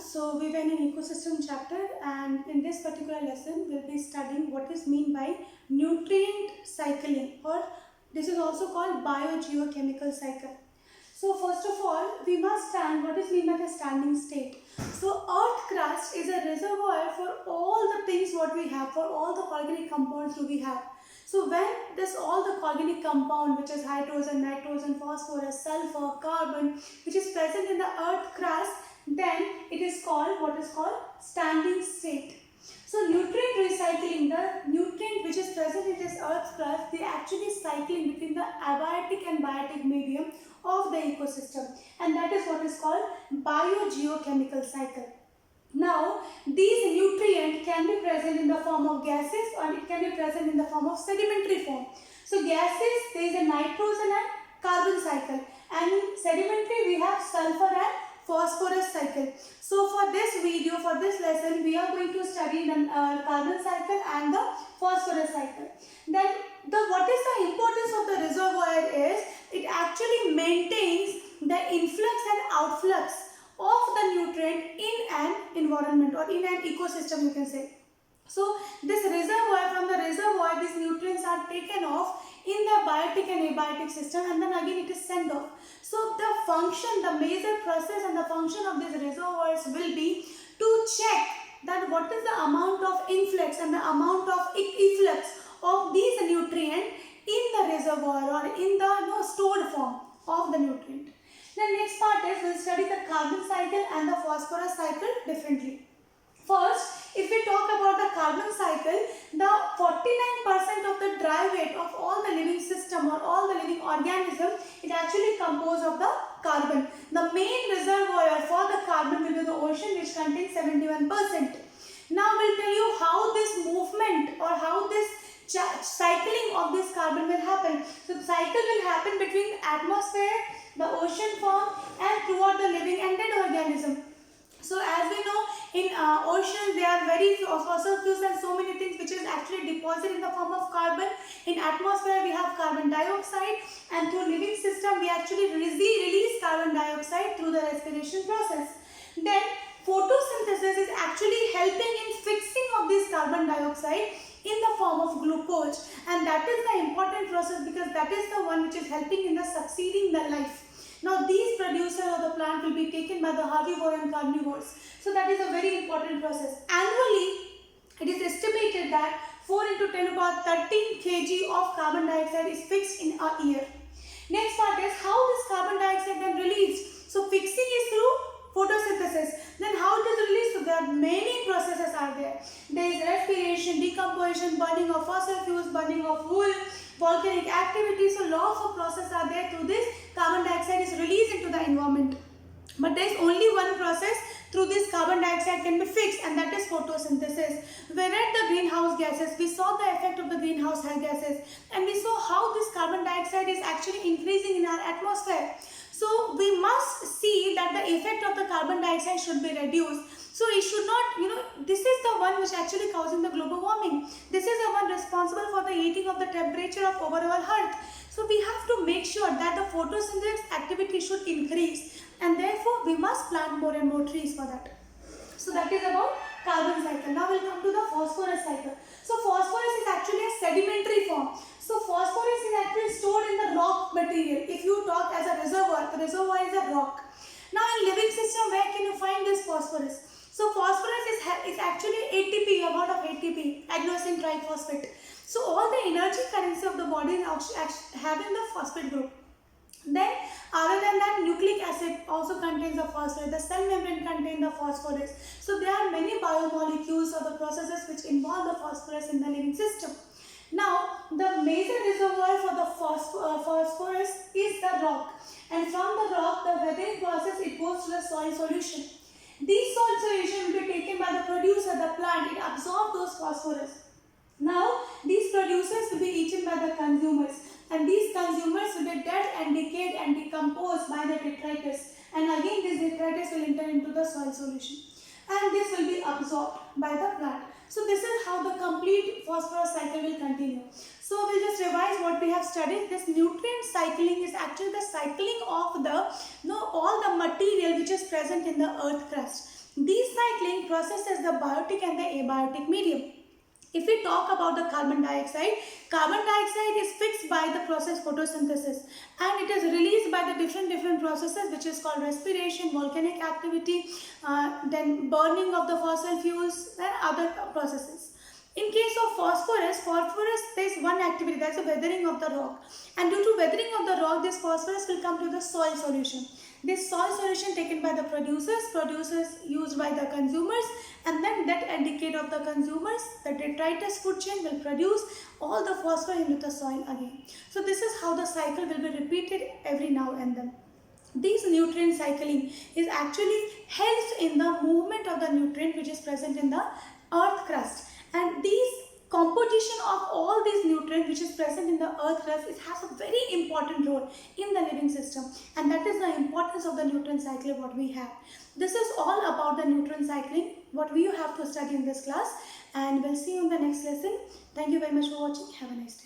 So we were in an ecosystem chapter, and in this particular lesson we'll be studying what is meant by nutrient cycling, or this is also called biogeochemical cycle. So first of all, we must stand what is meant by the standing state. So earth crust is a reservoir for all the things what we have, for all the organic compounds do we have. So when this all the organic compound, which is hydrogen, nitrogen, phosphorus, sulfur, carbon, which is present in the earth crust, then it is called what is called standing state. So nutrient recycling, the nutrient which is present in this earth crust, they actually cycling between the abiotic and biotic medium of the ecosystem, and that is what is called biogeochemical cycle. Now, these nutrients can be present in the form of gases, or it can be present in the form of sedimentary form. So gases, there is a nitrogen and carbon cycle, and in sedimentary we have sulfur and phosphorus cycle. So for this video, for this lesson, we are going to study the carbon cycle and the phosphorus cycle. Then what is the importance of the reservoir is it actually maintains the influx and outflux of the nutrient in an environment or in an ecosystem, you can say. So this reservoir, from the reservoir these nutrients are taken off in the biotic and abiotic system, and then again it is sent off. So the function, the major process and the function of these reservoirs will be to check that what is the amount of influx and the amount of efflux of these nutrients in the reservoir or in the stored form of the nutrient. The next part is we'll study the carbon cycle and the phosphorus cycle differently. First, if we talk about the carbon cycle, the 49% of the dry weight of all the living system or all the living organism, it actually composed of the carbon. The main reservoir for the carbon will be the ocean, which contains 71%. Now we'll tell you how this movement or how this cycling of this carbon will happen. So the cycle will happen between atmosphere, the ocean form, and throughout the living and dead organism. So as we know, in oceans there are very fossil fuels and so many things which is actually deposited in the form of carbon. In atmosphere we have carbon dioxide, and through living system we actually release carbon dioxide through the respiration process. Then photosynthesis is actually helping in fixing of this carbon dioxide in the form of glucose, and that is the important process because that is the one which is helping in the succeeding the life. Now these producers of the plant will be taken by the herbivore and carnivores. So that is a very important process. Annually, it is estimated that 4 into 10 to the power 13 kg of carbon dioxide is fixed in a year. Next part is how this carbon dioxide then released. So fixing is through photosynthesis. Then how it is released? So there are many processes are there. There is respiration, decomposition, burning of fossil fuels, burning of wool, volcanic activity. So lots of processes are there. Through this carbon dioxide is released into the environment. But there is only one process through this carbon dioxide can be fixed, and that is photosynthesis. Whereas the greenhouse gases, we saw the effect of the greenhouse gases, and we saw how this carbon dioxide is actually increasing in our atmosphere. So we must see that the effect of the carbon dioxide should be reduced. So it should not, this is the one which actually causing the global warming. This is the one responsible for the heating of the temperature of overall Earth. So we have to make sure that the photosynthesis activity should increase, and therefore we must plant more and more trees for that. So that is about carbon cycle. Now we'll come to the phosphorus cycle. So phosphorus is actually a sedimentary form. So phosphorus is actually stored in the rock material. If you talk as a reservoir, the reservoir is a rock. Now in living system, where can you find this phosphorus? So phosphorus is actually ATP, a word of ATP, adenosine triphosphate. So all the energy currency of the body is having the phosphate group. Then other than that, nucleic acid also contains the phosphorus. The cell membrane contains the phosphorus. So there are many biomolecules or the processes which involve the phosphorus in the living system. Now the major reservoir for the phosphorus is the rock, and from the rock the weathering process it goes to the soil solution. These soil solution will be taken by the producer, the plant, it absorbs those phosphorus. Now these producers will be eaten by the consumers, and these consumers will be dead and decayed and decomposed by the detritus, and again this detritus will enter into the soil solution, and this will be absorbed by the plant. So this is how the complete phosphorus cycle will continue. So we'll just revise what we have studied. This nutrient cycling is actually the cycling of the all the material which is present in the earth crust. Decycling processes the biotic and the abiotic medium. If we talk about the carbon dioxide is fixed by the process photosynthesis, and it is released by the different processes, which is called respiration, volcanic activity, then burning of the fossil fuels and other processes. In case of phosphorus, there is one activity, that is the weathering of the rock, and due to weathering of the rock, this phosphorus will come to the soil solution. This soil solution taken by the producers used by the consumers, and then that decade of the consumers, the detritus food chain will produce all the phosphorus into the soil again. So this is how the cycle will be repeated every now and then. These nutrient cycling is actually helps in the movement of the nutrient which is present in the earth crust, and these composition of all these nutrients which is present in the earth crust, it has a very important role in the living system, and that is the importance of the nutrient cycle what we have. This is all about the nutrient cycling what we have to study in this class, and we'll see you in the next lesson. Thank you very much for watching. Have a nice day.